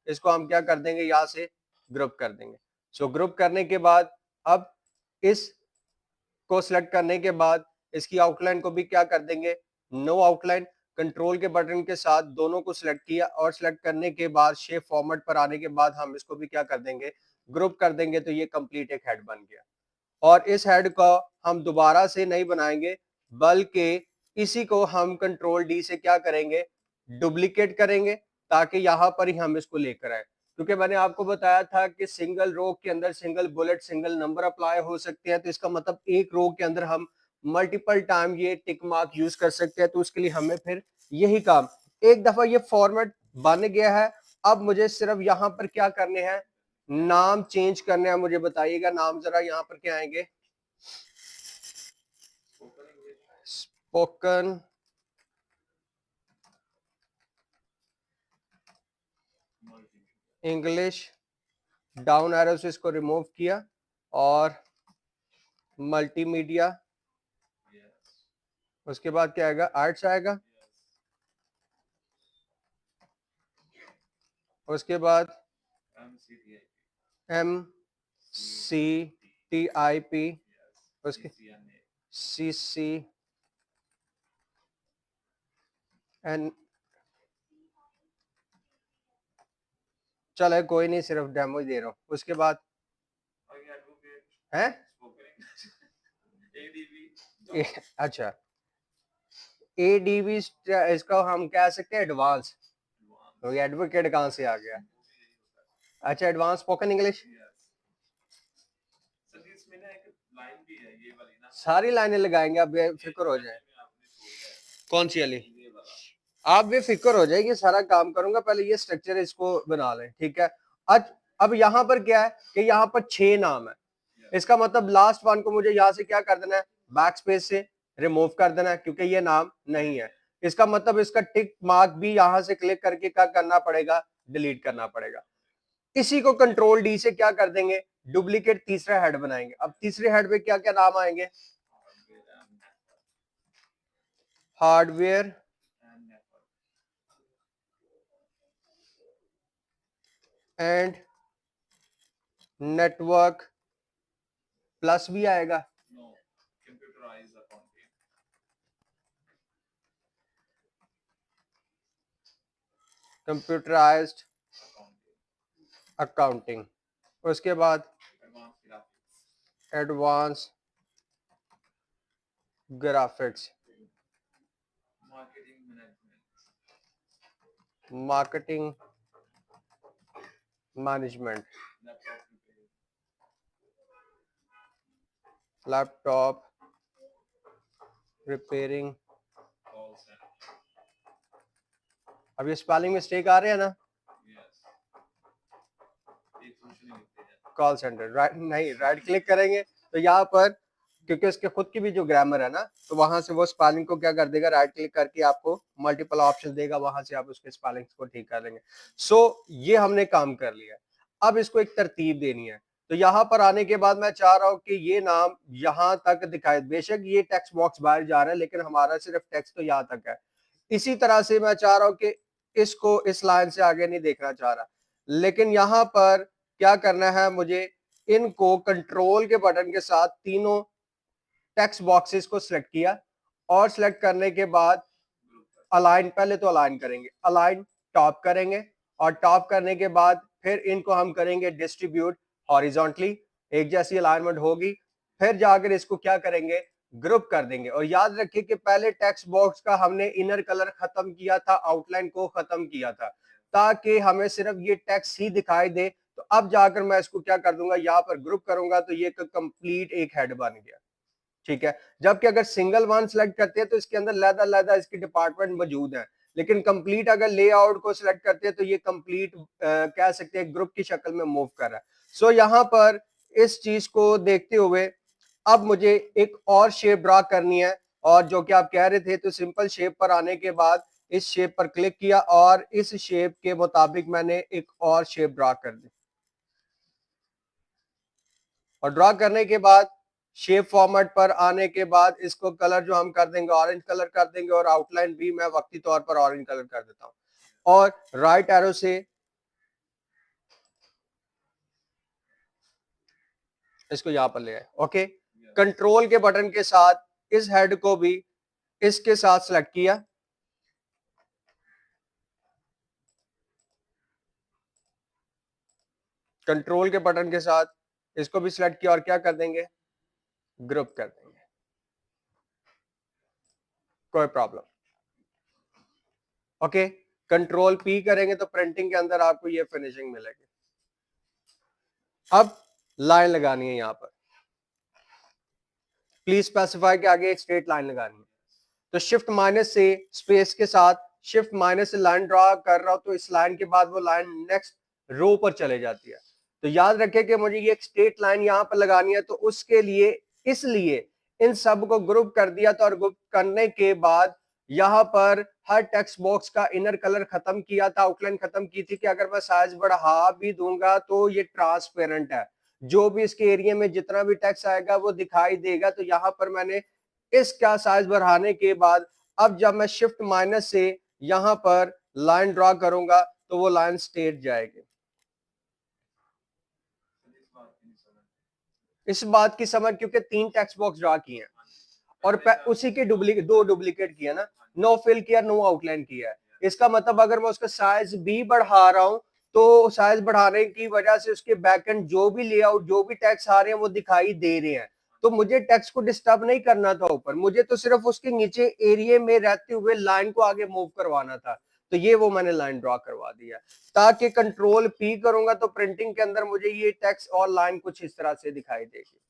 इसको हम क्या कर देंगे, यहाँ से ग्रुप कर देंगे। सो ग्रुप करने के बाद अब इस को सिलेक्ट करने के बाद इसकी आउटलाइन को भी क्या कर देंगे, नो आउटलाइन। कंट्रोल के बटन के साथ दोनों को सिलेक्ट किया और सिलेक्ट करने के बाद शेप फॉर्मेट पर आने के बाद हम इसको भी क्या कर देंगे, ग्रुप कर देंगे। तो ये कंप्लीट एक हेड बन गया। और इस हेड को हम दोबारा से नहीं बनाएंगे, बल्कि इसी को हम कंट्रोल डी से क्या करेंगे, डुप्लीकेट करेंगे, ताकि यहां पर ही हम इसको लेकर आए। क्योंकि मैंने आपको बताया था कि सिंगल रो के अंदर single bullet single number apply हो सकते हैं, तो इसका मतलब एक रो के अंदर हम मल्टीपल टाइम ये टिक मार्क यूज कर सकते हैं। तो उसके लिए हमें फिर यही काम, एक दफा ये फॉर्मेट बन गया है, अब मुझे सिर्फ यहां पर क्या करने हैं, नाम चेंज करने हैं। मुझे बताइएगा नाम जरा यहाँ पर क्या आएंगे, स्पोकन इंग्लिश, डाउन एरो से इसको रिमूव किया और मल्टीमीडिया, उसके बाद क्या आएगा, आर्ट्स आएगा, उसके बाद MCTIP, उसके CCN, चलो कोई नहीं, सिर्फ डेमो ही दे रहा हूँ। उसके बाद है अच्छा ADB, इसका हम कह सकते हैं एडवांस। तो एडवोकेट कहाँ से आ गया, अच्छा एडवांस स्पोकन इंग्लिश। सारी लाइनें लगाएंगे, आप बेफिक्र हो जाए। कौन सी वाली, आप बेफिक्र हो जाए, ये सारा काम करूंगा, पहले ये स्ट्रक्चर इसको बना लें, ठीक है। अब यहाँ पर क्या है कि यहाँ पर 6 नाम है, इसका मतलब लास्ट वन को मुझे यहाँ से क्या कर देना है, बैक स्पेस से रिमूव कर देना है, क्योंकि ये नाम नहीं है। इसका मतलब इसका टिक मार्क भी यहाँ से क्लिक करके क्या करना पड़ेगा, डिलीट करना पड़ेगा। इसी को कंट्रोल डी से क्या कर देंगे, डुप्लीकेट तीसरा हेड बनाएंगे। अब तीसरे हेड पे क्या क्या नाम आएंगे, हार्डवेयर एंड नेटवर्क प्लस भी आएगा, कंप्यूटराइज्ड अकाउंटिंग, उसके बाद advance graphics, marketing management, laptop repairing. अब ये स्पेलिंग मिस्टेक आ रहे हैं ना, कॉल सेंटर, राइट नहीं, राइट क्लिक करेंगे तो यहाँ पर, क्योंकि इसके खुद की भी जो ग्रामर है ना, तो वहां से वो स्पेलिंग को क्या कर देगा, राइट क्लिक करके आपको मल्टीपल ऑप्शन देगा, वहां से आप उसके स्पेलिंग को ठीक कर लेंगे। सो ये हमने काम कर लिया। अब इसको एक तरतीब देनी है। तो यहाँ पर आने के बाद मैं चाह रहा हूँ कि ये नाम यहाँ तक दिखाए, बेशक ये टेक्स्ट बॉक्स बाहर जा रहा है, लेकिन हमारा सिर्फ टेक्स्ट तो यहाँ तक है। इसी तरह से मैं चाह रहा हूँ कि इसको इस लाइन से आगे नहीं देखना चाह रहा, लेकिन यहाँ पर क्या करना है मुझे, इनको कंट्रोल के बटन के साथ तीनों टेक्स्ट बॉक्सेस को सिलेक्ट किया और सिलेक्ट करने के बाद अलाइन, पहले तो अलाइन करेंगे, अलाइन टॉप करेंगे और टॉप करने के बाद फिर इनको हम करेंगे डिस्ट्रीब्यूट हॉरिजॉन्टली, एक जैसी अलाइनमेंट होगी। फिर जाकर इसको क्या करेंगे, ग्रुप कर देंगे। और याद रखिए कि पहले टेक्स्ट बॉक्स का हमने इनर कलर खत्म किया था, आउटलाइन को खत्म किया था, ताकि हमें सिर्फ ये टेक्स्ट ही दिखाई दे। तो अब जाकर मैं इसको क्या कर दूंगा, यहाँ पर ग्रुप करूंगा, तो ये कंप्लीट एक हेड बन गया, ठीक है। जबकि अगर सिंगल वन सेलेक्ट करते हैं तो इसके अंदर लहदा इसके डिपार्टमेंट मौजूद है, लेकिन कंप्लीट अगर लेआउट को सिलेक्ट करते हैं तो ये कंप्लीट कह सकते हैं ग्रुप की शक्ल में मूव कर रहा है। सो यहाँ पर इस चीज को देखते हुए अब मुझे एक और शेप ड्रा करनी है, और जो कि आप कह रहे थे, तो सिंपल शेप पर आने के बाद इस शेप पर क्लिक किया और इस शेप के मुताबिक मैंने एक और शेप ड्रा कर दी। और ड्रा करने के बाद शेप फॉर्मेट पर आने के बाद इसको कलर जो हम कर देंगे, ऑरेंज कलर कर देंगे, और आउटलाइन भी मैं वक्ती तौर पर ऑरेंज कलर कर देता हूं। और राइट एरो से इसको यहाँ पर ले आए। ओके, कंट्रोल के बटन के साथ इस हेड को भी इसके साथ सिलेक्ट किया, कंट्रोल के बटन के साथ इसको भी सिलेक्ट किया और क्या कर देंगे, ग्रुप कर देंगे, कोई प्रॉब्लम। ओके, कंट्रोल पी करेंगे तो प्रिंटिंग के अंदर आपको ये फिनिशिंग मिलेगी। अब लाइन लगानी है यहां पर, प्लीज स्पेसिफाई के आगे एक स्ट्रेट लाइन लगानी है। तो शिफ्ट माइनस से स्पेस के साथ शिफ्ट माइनस से लाइन ड्रॉ कर रहा हूं, तो इस लाइन के बाद वो लाइन नेक्स्ट रो पर चले जाती है। तो याद रखें कि मुझे ये एक स्ट्रेट लाइन यहां पर लगानी है, तो उसके लिए इसलिए इन सब को ग्रुप कर दिया था, और ग्रुप करने के बाद यहां पर हर टेक्स्ट बॉक्स का इनर कलर खत्म किया था, आउटलाइन खत्म की थी कि अगर मैं साइज बढ़ा भी दूंगा तो ये ट्रांसपेरेंट है, जो भी इसके एरिया में जितना भी टेक्स्ट आएगा वो दिखाई देगा। तो यहां पर मैंने इसका साइज बढ़ाने के बाद अब जब मैं शिफ्ट माइनस से यहां पर लाइन ड्रॉ करूंगा तो वो लाइन स्ट्रेट जाएगी। इस बात की समझ, क्योंकि 3 टेक्स्ट बॉक्स ड्रॉ किए हैं और उसी के दो डुप्लीकेट किया ना, नो फिल किया, नो आउटलाइन किया है। इसका मतलब अगर मैं उसका साइज भी बढ़ा रहा हूं तो साइज बढ़ाने की वजह से उसके बैकएंड जो भी लेआउट, जो भी टेक्स्ट आ रहे हैं वो दिखाई दे रहे हैं। तो मुझे टेक्स्ट को डिस्टर्ब नहीं करना था ऊपर, मुझे तो सिर्फ उसके नीचे एरिया में रहते हुए लाइन को आगे मूव करवाना था। तो ये वो मैंने लाइन ड्रॉ करवा दिया, ताकि कंट्रोल पी करूंगा तो प्रिंटिंग के अंदर मुझे ये टेक्स्ट और लाइन कुछ इस तरह से दिखाई देगी।